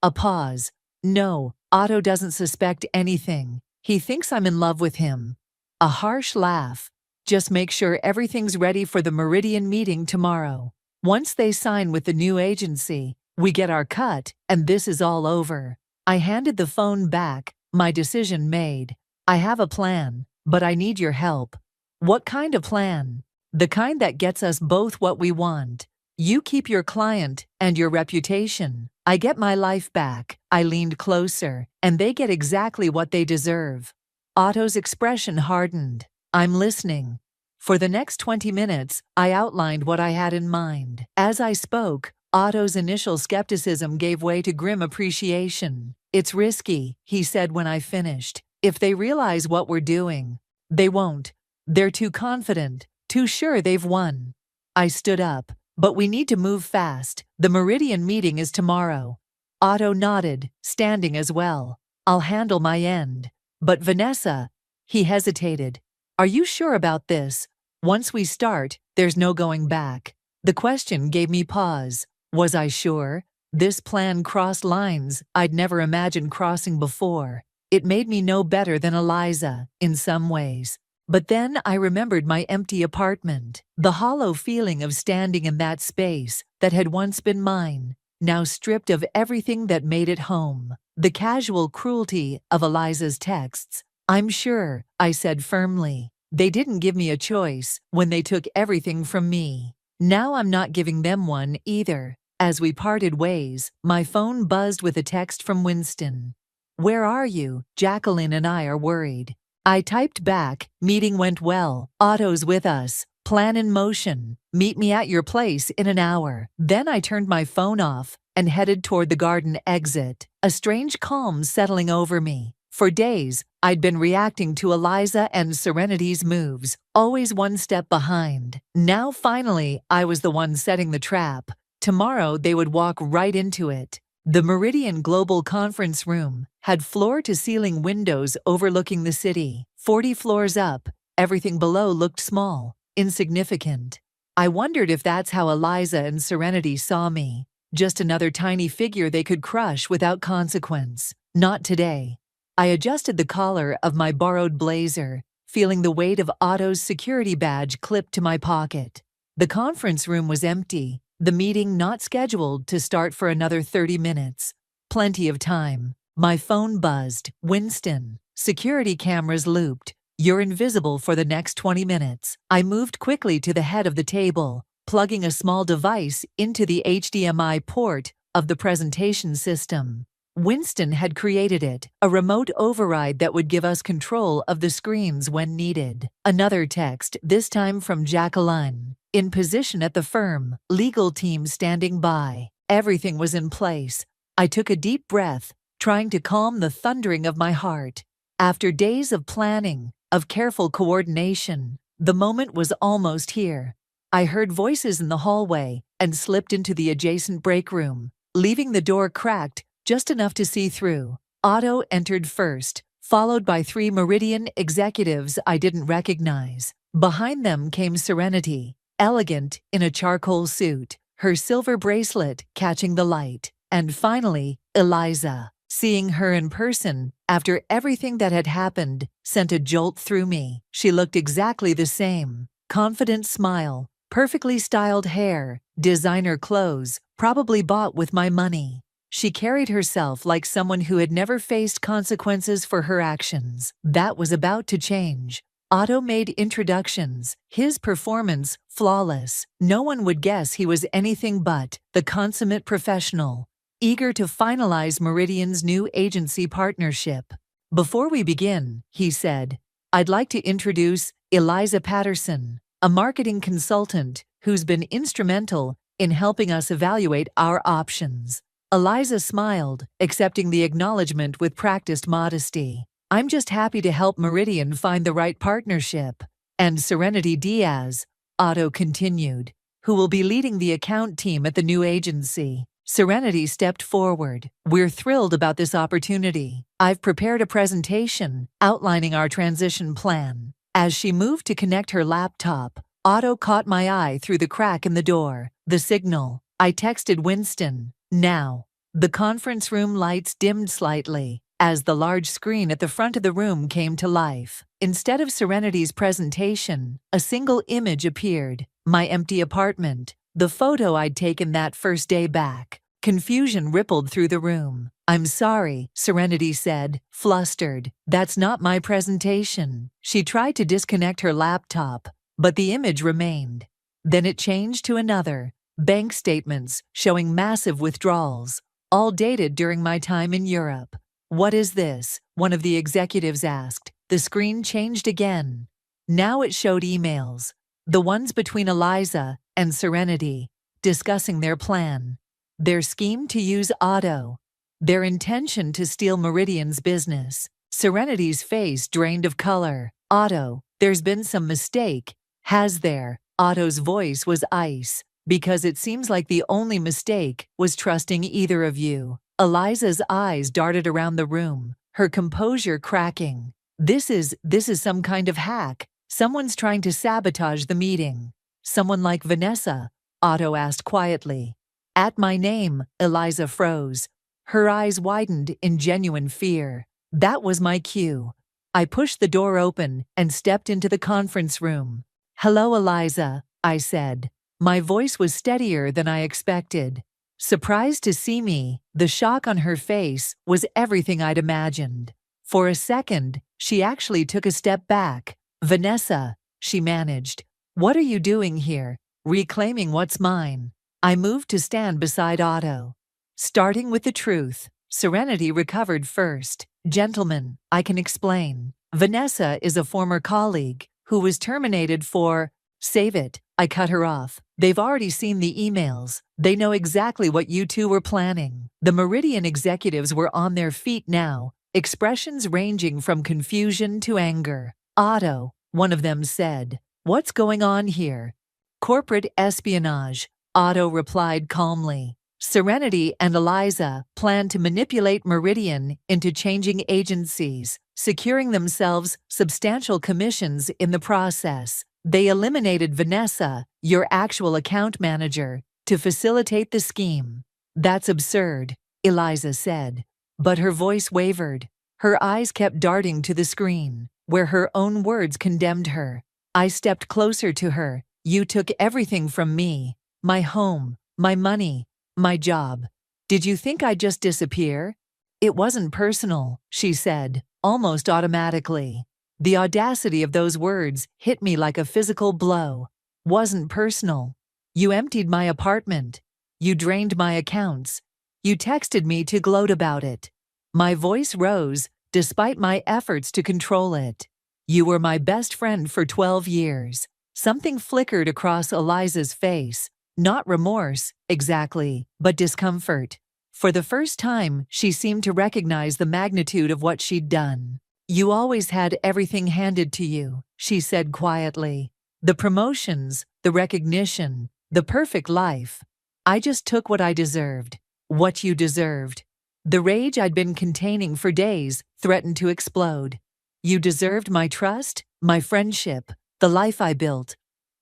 A pause. "No, Otto doesn't suspect anything. He thinks I'm in love with him." A harsh laugh. "Just make sure everything's ready for the Meridian meeting tomorrow. Once they sign with the new agency, we get our cut, and this is all over." I handed the phone back, my decision made. "I have a plan, but I need your help." "What kind of plan?" "The kind that gets us both what we want. You keep your client and your reputation. I get my life back." I leaned closer, "and they get exactly what they deserve." Otto's expression hardened. "I'm listening." For the next 20 minutes, I outlined what I had in mind. As I spoke, Otto's initial skepticism gave way to grim appreciation. "It's risky," he said when I finished. "If they realize what we're doing." "They won't. They're too confident, too sure they've won." I stood up. "But we need to move fast. The Meridian meeting is tomorrow." Otto nodded, standing as well. "I'll handle my end." "But Vanessa," he hesitated. "Are you sure about this? Once we start, there's no going back." The question gave me pause. Was I sure? This plan crossed lines I'd never imagined crossing before. It made me know better than Eliza, in some ways. But then I remembered my empty apartment, the hollow feeling of standing in that space that had once been mine, now stripped of everything that made it home. The casual cruelty of Eliza's texts. "I'm sure," I said firmly. "They didn't give me a choice when they took everything from me. Now I'm not giving them one either." As we parted ways, my phone buzzed with a text from Winston. "Where are you? Jacqueline and I are worried." I typed back, "Meeting went well. Otto's with us. Plan in motion. Meet me at your place in an hour." Then I turned my phone off and headed toward the garden exit, a strange calm settling over me. For days, I'd been reacting to Eliza and Serenity's moves, always one step behind. Now finally, I was the one setting the trap. Tomorrow they would walk right into it. The Meridian Global Conference Room had floor-to-ceiling windows overlooking the city. 40 floors up, everything below looked small, insignificant. I wondered if that's how Eliza and Serenity saw me. Just another tiny figure they could crush without consequence. Not today. I adjusted the collar of my borrowed blazer, feeling the weight of Otto's security badge clipped to my pocket. The conference room was empty, the meeting not scheduled to start for another 30 minutes. Plenty of time. My phone buzzed. "Winston, security cameras looped. You're invisible for the next 20 minutes." I moved quickly to the head of the table, plugging a small device into the HDMI port of the presentation system. Winston had created it, a remote override that would give us control of the screens when needed. Another text, this time from Jacqueline. "In position at the firm, legal team standing by." Everything was in place. I took a deep breath, trying to calm the thundering of my heart. After days of planning, of careful coordination, the moment was almost here. I heard voices in the hallway and slipped into the adjacent break room, leaving the door cracked just enough to see through. Otto entered first, followed by 3 Meridian executives I didn't recognize. Behind them came Serenity, elegant in a charcoal suit, her silver bracelet catching the light. And finally, Eliza. Seeing her in person, after everything that had happened, sent a jolt through me. She looked exactly the same. Confident smile, perfectly styled hair, designer clothes, probably bought with my money. She carried herself like someone who had never faced consequences for her actions. That was about to change. Otto made introductions, his performance flawless. No one would guess he was anything but the consummate professional, eager to finalize Meridian's new agency partnership. "Before we begin," he said, "I'd like to introduce Eliza Patterson, a marketing consultant who's been instrumental in helping us evaluate our options." Eliza smiled, accepting the acknowledgement with practiced modesty. I'm just happy to help Meridian find the right partnership. And Serenity Diaz, Otto continued, who will be leading the account team at the new agency. Serenity stepped forward. We're thrilled about this opportunity. I've prepared a presentation outlining our transition plan. As she moved to connect her laptop, Otto caught my eye through the crack in the door. The signal. I texted Winston. Now. The conference room lights dimmed slightly as the large screen at the front of the room came to life. Instead of Serenity's presentation, a single image appeared. My empty apartment. The photo I'd taken that first day back. Confusion rippled through the room. I'm sorry, Serenity said, flustered. That's not my presentation. She tried to disconnect her laptop, but the image remained. Then it changed to another. Bank statements showing massive withdrawals, all dated during my time in Europe. What is this? One of the executives asked. The screen changed again. Now it showed emails, the ones between Eliza and Serenity, discussing their plan, their scheme to use Otto, their intention to steal Meridian's business. Serenity's face drained of color. Otto, there's been some mistake, has there? Otto's voice was ice, because it seems like the only mistake was trusting either of you. Eliza's eyes darted around the room, her composure cracking. This is some kind of hack. Someone's trying to sabotage the meeting. Someone like Vanessa? Otto asked quietly. At my name, Eliza froze. Her eyes widened in genuine fear. That was my cue. I pushed the door open and stepped into the conference room. Hello, Eliza, I said. My voice was steadier than I expected. Surprised to see me, the shock on her face was everything I'd imagined. For a second, she actually took a step back. Vanessa, she managed. What are you doing here? Reclaiming what's mine. I moved to stand beside Otto. Starting with the truth, Serenity recovered first. Gentlemen, I can explain. Vanessa is a former colleague who was terminated for… Save it, I cut her off. They've already seen the emails. They know exactly what you two were planning. The Meridian executives were on their feet now, expressions ranging from confusion to anger. Otto, one of them said. What's going on here? Corporate espionage, Otto replied calmly. Serenity and Eliza plan to manipulate Meridian into changing agencies, securing themselves substantial commissions in the process. They eliminated Vanessa, your actual account manager, to facilitate the scheme. That's absurd, Eliza said. But her voice wavered. Her eyes kept darting to the screen, where her own words condemned her. I stepped closer to her. You took everything from me. My home, my money, my job. Did you think I'd just disappear? It wasn't personal, she said, almost automatically. The audacity of those words hit me like a physical blow. Wasn't personal. You emptied my apartment. You drained my accounts. You texted me to gloat about it. My voice rose, despite my efforts to control it. You were my best friend for 12 years. Something flickered across Eliza's face. Not remorse, exactly, but discomfort. For the first time, she seemed to recognize the magnitude of what she'd done. You always had everything handed to you, she said quietly. The promotions, the recognition, the perfect life. I just took what I deserved. What you deserved. The rage I'd been containing for days threatened to explode. You deserved my trust, my friendship, the life I built.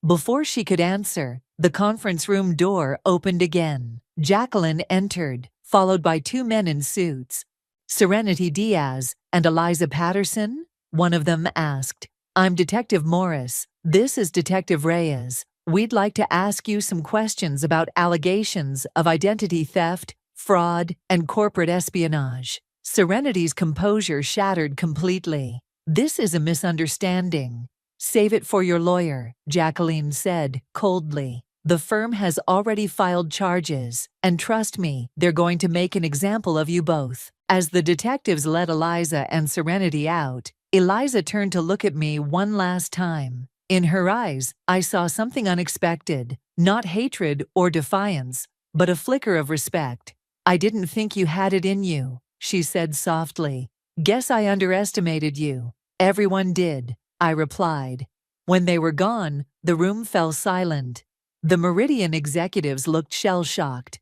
Before she could answer, the conference room door opened again. Jacqueline entered, followed by two men in suits. Serenity Diaz and Eliza Patterson? One of them asked. I'm Detective Morris. This is Detective Reyes. We'd like to ask you some questions about allegations of identity theft, fraud, and corporate espionage. Serenity's composure shattered completely. This is a misunderstanding. Save it for your lawyer, Jacqueline said, coldly. The firm has already filed charges, and trust me, they're going to make an example of you both. As the detectives led Eliza and Serenity out, Eliza turned to look at me one last time. In her eyes, I saw something unexpected, not hatred or defiance, but a flicker of respect. I didn't think you had it in you, she said softly. Guess I underestimated you. Everyone did, I replied. When they were gone, the room fell silent. The Meridian executives looked shell-shocked.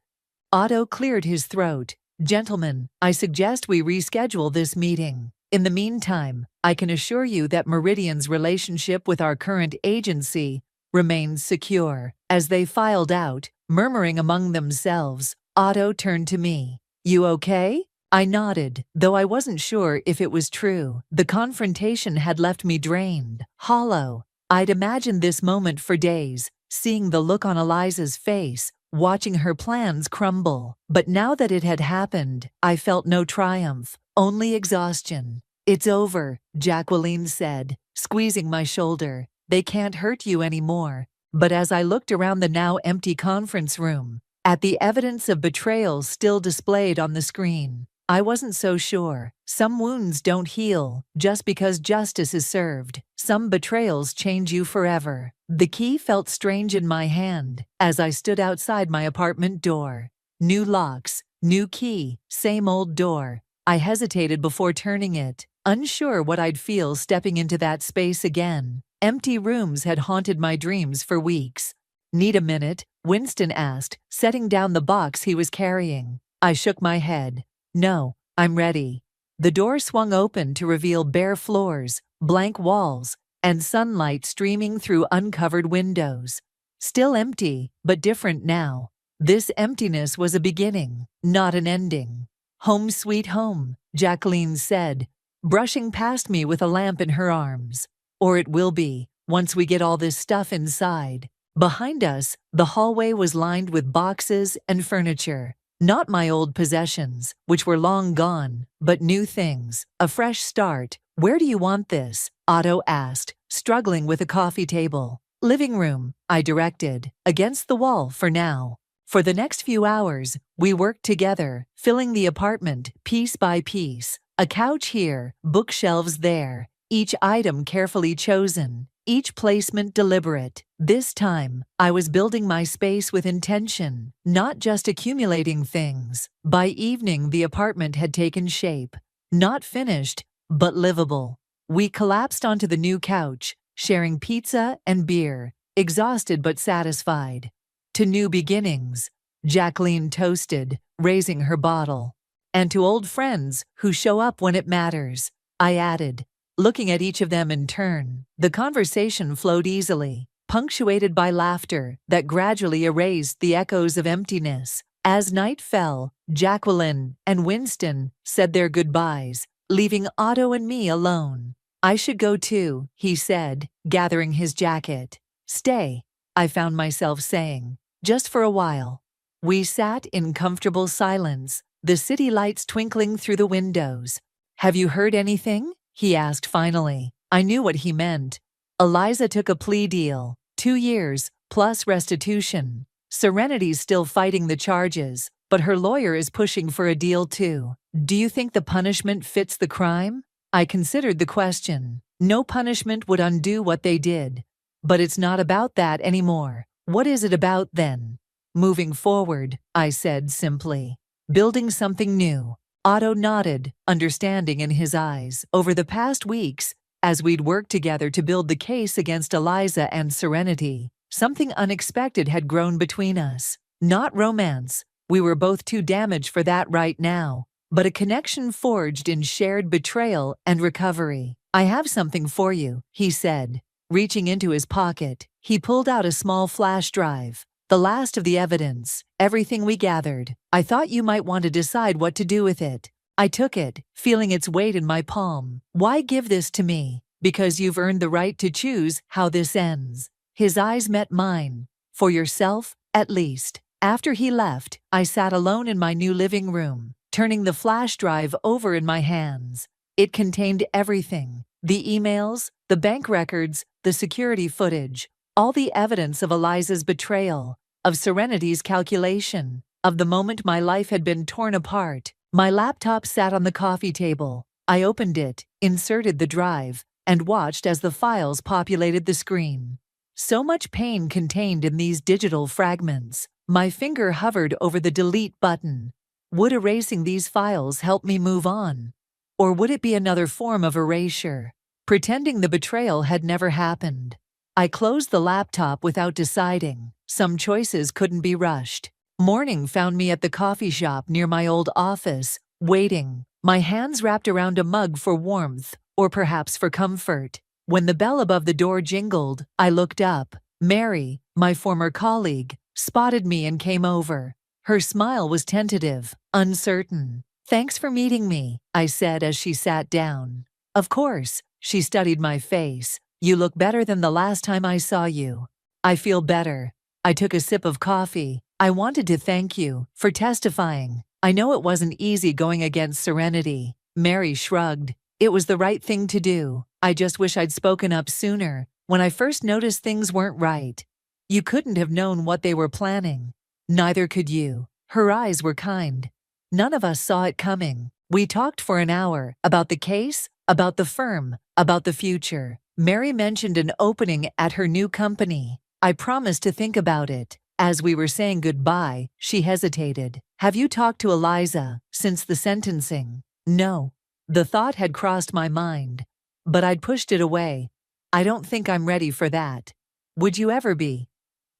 Otto cleared his throat. Gentlemen, I suggest we reschedule this meeting. In the meantime, I can assure you that Meridian's relationship with our current agency remains secure. As they filed out, murmuring among themselves, Otto turned to me. You okay? I nodded, though I wasn't sure if it was true. The confrontation had left me drained, hollow. I'd imagined this moment for days, seeing the look on Eliza's face, watching her plans crumble. But now that it had happened, I felt no triumph, only exhaustion. It's over, Jacqueline said, squeezing my shoulder. They can't hurt you anymore. But as I looked around the now empty conference room, at the evidence of betrayal still displayed on the screen, I wasn't so sure. Some wounds don't heal just because justice is served. Some betrayals change you forever. The key felt strange in my hand as I stood outside my apartment door. New locks, new key, same old door. I hesitated before turning it, unsure what I'd feel stepping into that space again. Empty rooms had haunted my dreams for weeks. Need a minute? Winston asked, setting down the box he was carrying. I shook my head. No, I'm ready. The door swung open to reveal bare floors, blank walls, and sunlight streaming through uncovered windows. Still empty, but different now. This emptiness was a beginning, not an ending. Home sweet home, Jacqueline said, brushing past me with a lamp in her arms. Or it will be, once we get all this stuff inside. Behind us, the hallway was lined with boxes and furniture. Not my old possessions, which were long gone, but new things. A fresh start. Where do you want this? Otto asked, struggling with a coffee table. Living room, I directed. Against the wall for now. For the next few hours, we worked together, filling the apartment piece by piece. A couch here, bookshelves there. Each item carefully chosen, each placement deliberate. This time, I was building my space with intention, not just accumulating things. By evening, the apartment had taken shape. Not finished, but livable. We collapsed onto the new couch, sharing pizza and beer, exhausted but satisfied. To new beginnings, Jacqueline toasted, raising her bottle. And to old friends who show up when it matters, I added. Looking at each of them in turn, the conversation flowed easily, punctuated by laughter that gradually erased the echoes of emptiness. As night fell, Jacqueline and Winston said their goodbyes, leaving Otto and me alone. I should go too, he said, gathering his jacket. Stay, I found myself saying, just for a while. We sat in comfortable silence, the city lights twinkling through the windows. Have you heard anything? He asked finally. I knew what he meant. Eliza took a plea deal, 2 years, plus restitution. Serenity's still fighting the charges, but her lawyer is pushing for a deal too. Do you think the punishment fits the crime? I considered the question. No punishment would undo what they did. But it's not about that anymore. What is it about then? Moving forward, I said simply. Building something new. Otto nodded, understanding in his eyes. Over the past weeks, as we'd worked together to build the case against Eliza and Serenity, something unexpected had grown between us. Not romance, we were both too damaged for that right now, but a connection forged in shared betrayal and recovery. I have something for you, he said. Reaching into his pocket, he pulled out a small flash drive. The last of the evidence, everything we gathered. I thought you might want to decide what to do with it. I took it, feeling its weight in my palm. Why give this to me? Because you've earned the right to choose how this ends. His eyes met mine. For yourself, at least. After he left, I sat alone in my new living room, turning the flash drive over in my hands. It contained everything. The emails, the bank records, the security footage, all the evidence of Eliza's betrayal, of Serenity's calculation, of the moment my life had been torn apart. My laptop sat on the coffee table. I opened it, inserted the drive, and watched as the files populated the screen. So much pain contained in these digital fragments. My finger hovered over the delete button. Would erasing these files help me move on? Or would it be another form of erasure, pretending the betrayal had never happened? I closed the laptop without deciding. Some choices couldn't be rushed. Morning found me at the coffee shop near my old office, waiting, my hands wrapped around a mug for warmth, or perhaps for comfort. When the bell above the door jingled, I looked up. Mary, my former colleague, spotted me and came over. Her smile was tentative, uncertain. "Thanks for meeting me," I said as she sat down. "Of course," she studied my face. "You look better than the last time I saw you." "I feel better." I took a sip of coffee. "I wanted to thank you for testifying. I know it wasn't easy going against Serenity." Mary shrugged. "It was the right thing to do. I just wish I'd spoken up sooner, when I first noticed things weren't right." "You couldn't have known what they were planning." "Neither could you." Her eyes were kind. "None of us saw it coming." We talked for an hour about the case, about the firm, about the future. Mary mentioned an opening at her new company. I promised to think about it. As we were saying goodbye, she hesitated. "Have you talked to Eliza since the sentencing?" "No." The thought had crossed my mind, but I'd pushed it away. "I don't think I'm ready for that." "Would you ever be?"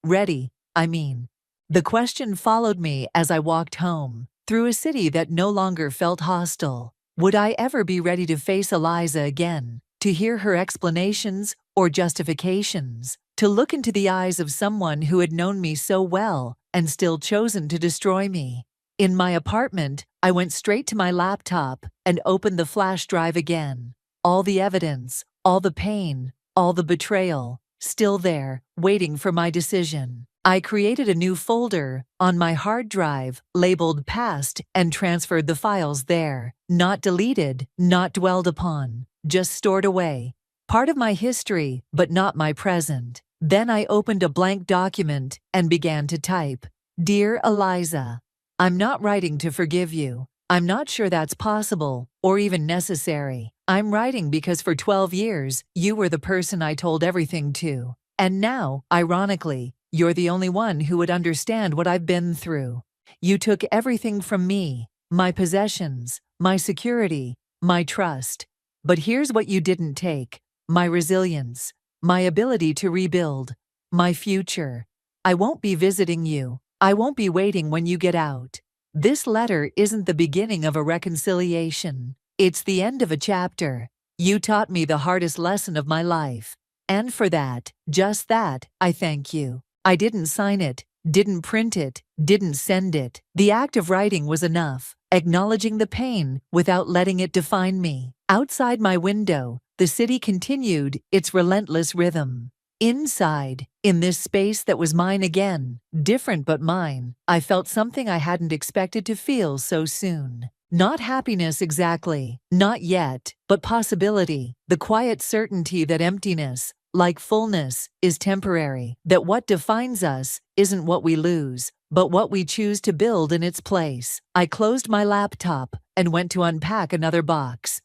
"Ready, I mean." The question followed me as I walked home, through a city that no longer felt hostile. Would I ever be ready to face Eliza again, to hear her explanations or justifications, to look into the eyes of someone who had known me so well and still chosen to destroy me? In my apartment, I went straight to my laptop and opened the flash drive again. All the evidence, all the pain, all the betrayal, still there, waiting for my decision. I created a new folder on my hard drive, labeled Past, and transferred the files there. Not deleted, not dwelled upon, just stored away. Part of my history, but not my present. Then I opened a blank document and began to type. "Dear Eliza, I'm not writing to forgive you. I'm not sure that's possible or even necessary. I'm writing because for 12 years, you were the person I told everything to. And now, ironically, you're the only one who would understand what I've been through. You took everything from me, my possessions, my security, my trust. But here's what you didn't take: my resilience, my ability to rebuild, my future. I won't be visiting you. I won't be waiting when you get out. This letter isn't the beginning of a reconciliation. It's the end of a chapter. You taught me the hardest lesson of my life. And for that, just that, I thank you. I didn't sign it, didn't print it, didn't send it. The act of writing was enough, acknowledging the pain without letting it define me." Outside my window, the city continued its relentless rhythm. Inside, in this space that was mine again, different but mine, I felt something I hadn't expected to feel so soon. Not happiness exactly, not yet, but possibility, the quiet certainty that emptiness, like fullness, is temporary, that what defines us isn't what we lose, but what we choose to build in its place. I closed my laptop and went to unpack another box.